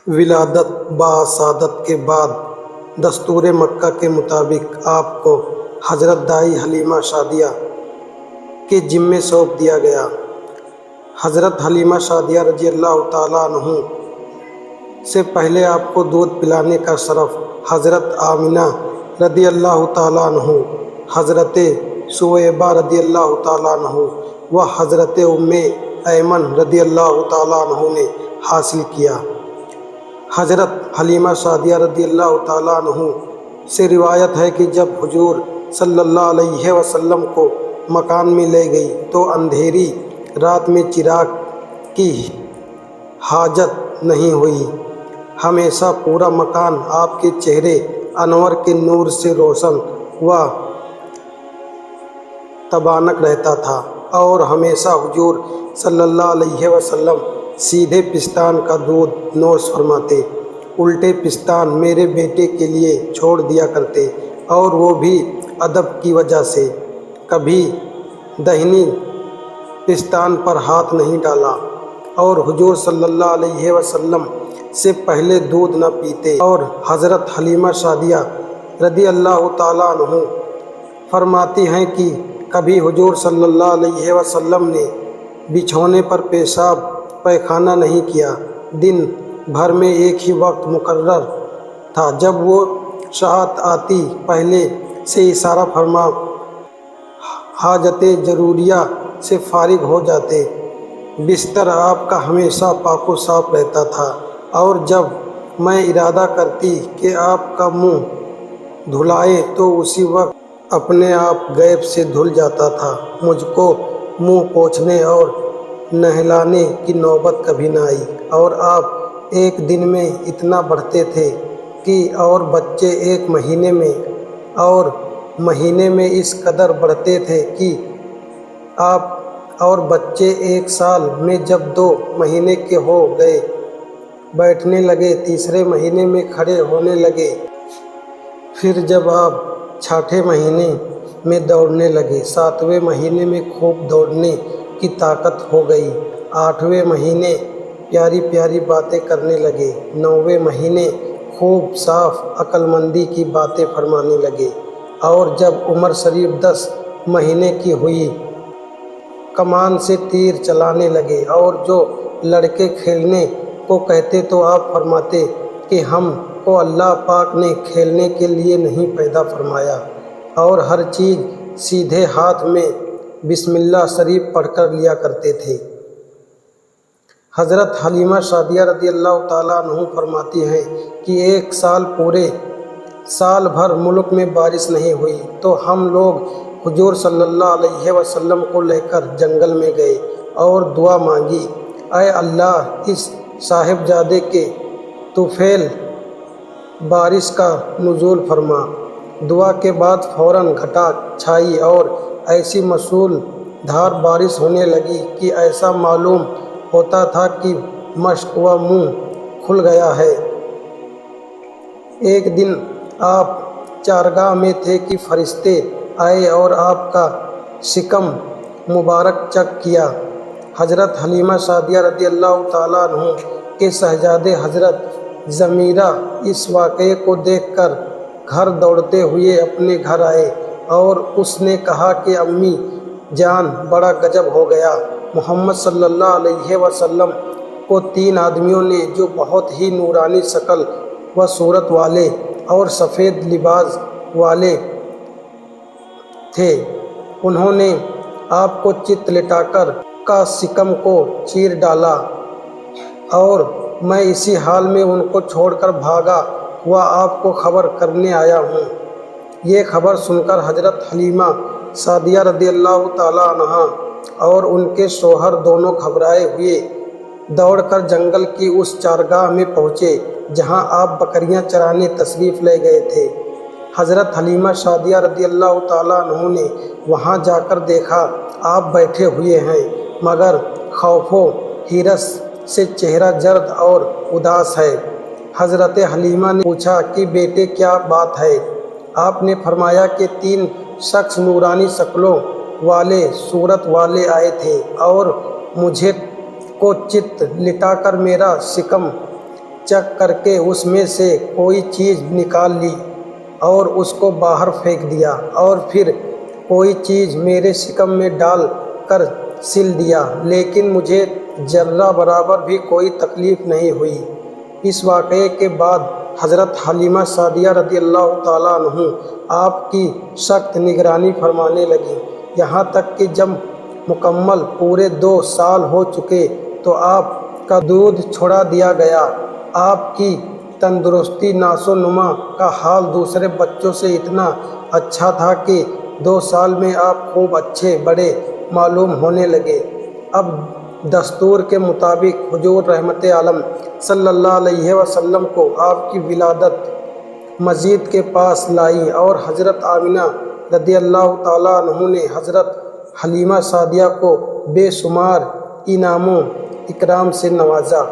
ولادت باسعادت کے بعد دستور مکہ کے مطابق آپ کو حضرت دائی حلیمہ سعدیہ کے ذمے سونپ دیا گیا۔ حضرت حلیمہ سعدیہ رضی اللہ تعالیٰ عنہ سے پہلے آپ کو دودھ پلانے کا شرف حضرت آمنہ رضی اللہ تعالیٰ عنہ، حضرت سویبہ رضی اللہ تعالیٰ عنہ و حضرت ام ایمن رضی اللہ تعالیٰ عنہ نے حاصل کیا۔ حضرت حلیمہ سعدیہ رضی اللہ تعالیٰ عنہ سے روایت ہے کہ جب حضور صلی اللہ علیہ وسلم کو مکان میں لے گئی تو اندھیری رات میں چراغ کی حاجت نہیں ہوئی، ہمیشہ پورا مکان آپ کے چہرے انور کے نور سے روشن و تبانک رہتا تھا، اور ہمیشہ حضور صلی اللہ علیہ وسلم سیدھے پستان کا دودھ نوش فرماتے، الٹے پستان میرے بیٹے کے لیے چھوڑ دیا کرتے، اور وہ بھی ادب کی وجہ سے کبھی دہنی پستان پر ہاتھ نہیں ڈالا، اور حضور صلی اللہ علیہ وسلم سے پہلے دودھ نہ پیتے۔ اور حضرت حلیمہ سعدیہ رضی اللہ تعالیٰ عنہ فرماتی ہیں کہ کبھی حضور صلی اللہ علیہ وسلم نے بچھونے پر پیشاب پیخانہ نہیں کیا۔ دن بھر میں ایک ہی وقت مقرر تھا، جب وہ ساعت آتی پہلے سے اشارہ فرما حاجت ضروریہ سے فارغ ہو جاتے۔ بستر آپ کا ہمیشہ پاک و صاف رہتا تھا، اور جب میں ارادہ کرتی کہ آپ کا منہ دھلائے تو اسی وقت اپنے آپ غیب سے دھل جاتا تھا۔ مجھ کو منہ پوچھنے اور نہلانے کی نوبت کبھی نہ آئی، اور آپ ایک دن میں اتنا بڑھتے تھے کہ اور بچے ایک مہینے میں، اور مہینے میں اس قدر بڑھتے تھے کہ آپ اور بچے ایک سال میں جب 2 مہینے کے ہو گئے بیٹھنے لگے، تیسرے مہینے میں کھڑے ہونے لگے، پھر جب آپ 6 مہینے میں دوڑنے لگے، 7ویں مہینے میں خوب دوڑنے کی طاقت ہو گئی، 8ویں مہینے پیاری پیاری باتیں کرنے لگے، 9ویں مہینے خوب صاف عقل مندی کی باتیں فرمانے لگے، اور جب عمر شریف 10 مہینے کی ہوئی کمان سے تیر چلانے لگے، اور جو لڑکے کھیلنے کو کہتے تو آپ فرماتے کہ ہم کو اللہ پاک نے کھیلنے کے لیے نہیں پیدا فرمایا، اور ہر چیز سیدھے ہاتھ میں بسم اللہ شریف پڑھ کر لیا کرتے تھے۔ حضرت حلیمہ سعدیہ رضی اللہ تعالیٰ عنہ فرماتی ہیں کہ ایک سال پورے سال بھر ملک میں بارش نہیں ہوئی تو ہم لوگ حضور صلی اللہ علیہ وسلم کو لے کر جنگل میں گئے اور دعا مانگی، اے اللہ اس صاحبزادے کے طفیل بارش کا نزول فرما۔ دعا کے بعد فوراً گھٹا چھائی اور ایسی مسول دھار بارش ہونے لگی کہ ایسا معلوم ہوتا تھا کہ مشک و منہ کھل گیا ہے۔ ایک دن آپ چارگاہ میں تھے کہ فرشتے آئے اور آپ کا شکم مبارک چک کیا۔ حضرت حلیمہ سعدیہ رضی اللہ تعالیٰ عنہ کے شہزادے حضرت ضمیرہ اس واقعے کو دیکھ کر گھر دوڑتے ہوئے اپنے گھر آئے، اور اس نے کہا کہ امی جان بڑا گجب ہو گیا، محمد صلی اللہ علیہ وسلم کو 3 آدمیوں نے جو بہت ہی نورانی شکل و صورت والے اور سفید لباس والے تھے، انہوں نے آپ کو چت لٹا کر کا شکم کو چیر ڈالا، اور میں اسی حال میں ان کو چھوڑ کر بھاگا ہوا آپ کو خبر کرنے آیا ہوں۔ یہ خبر سن کر حضرت حلیمہ سعدیہ رضی اللہ تعالیٰ عنہا اور ان کے شوہر دونوں گھبرائے ہوئے دوڑ کر جنگل کی اس چارگاہ میں پہنچے جہاں آپ بکریاں چرانے تشریف لے گئے تھے۔ حضرت حلیمہ سعدیہ رضی اللہ تعالیٰ عنہ نے وہاں جا کر دیکھا آپ بیٹھے ہوئے ہیں، مگر خوف و حرس سے چہرہ زرد اور اداس ہے۔ حضرت حلیمہ نے پوچھا کہ بیٹے کیا بات ہے؟ آپ نے فرمایا کہ 3 شخص نورانی شکلوں والے صورت والے آئے تھے اور مجھے کو چت لٹا کر میرا شکم چیک کر کے اس میں سے کوئی چیز نکال لی اور اس کو باہر پھینک دیا، اور پھر کوئی چیز میرے شکم میں ڈال کر سل دیا، لیکن مجھے ذرہ برابر بھی کوئی تکلیف نہیں ہوئی۔ اس واقعے کے بعد حضرت حلیمہ سعدیہ رضی اللہ تعالیٰ عنہ آپ کی سخت نگرانی فرمانے لگیں، یہاں تک کہ جب مکمل پورے 2 سال ہو چکے تو آپ کا دودھ چھڑا دیا گیا۔ آپ کی تندرستی، نشو و نما کا حال دوسرے بچوں سے اتنا اچھا تھا کہ 2 سال میں آپ خوب اچھے بڑے معلوم ہونے لگے۔ اب دستور کے مطابق حضور رحمت عالم صلی اللہ علیہ وسلم کو آپ کی ولادت مسجد کے پاس لائی اور حضرت آمنہ رضی اللہ تعالیٰ عنہ نے حضرت حلیمہ سعدیہ کو بے شمار انعام و اکرام سے نوازا۔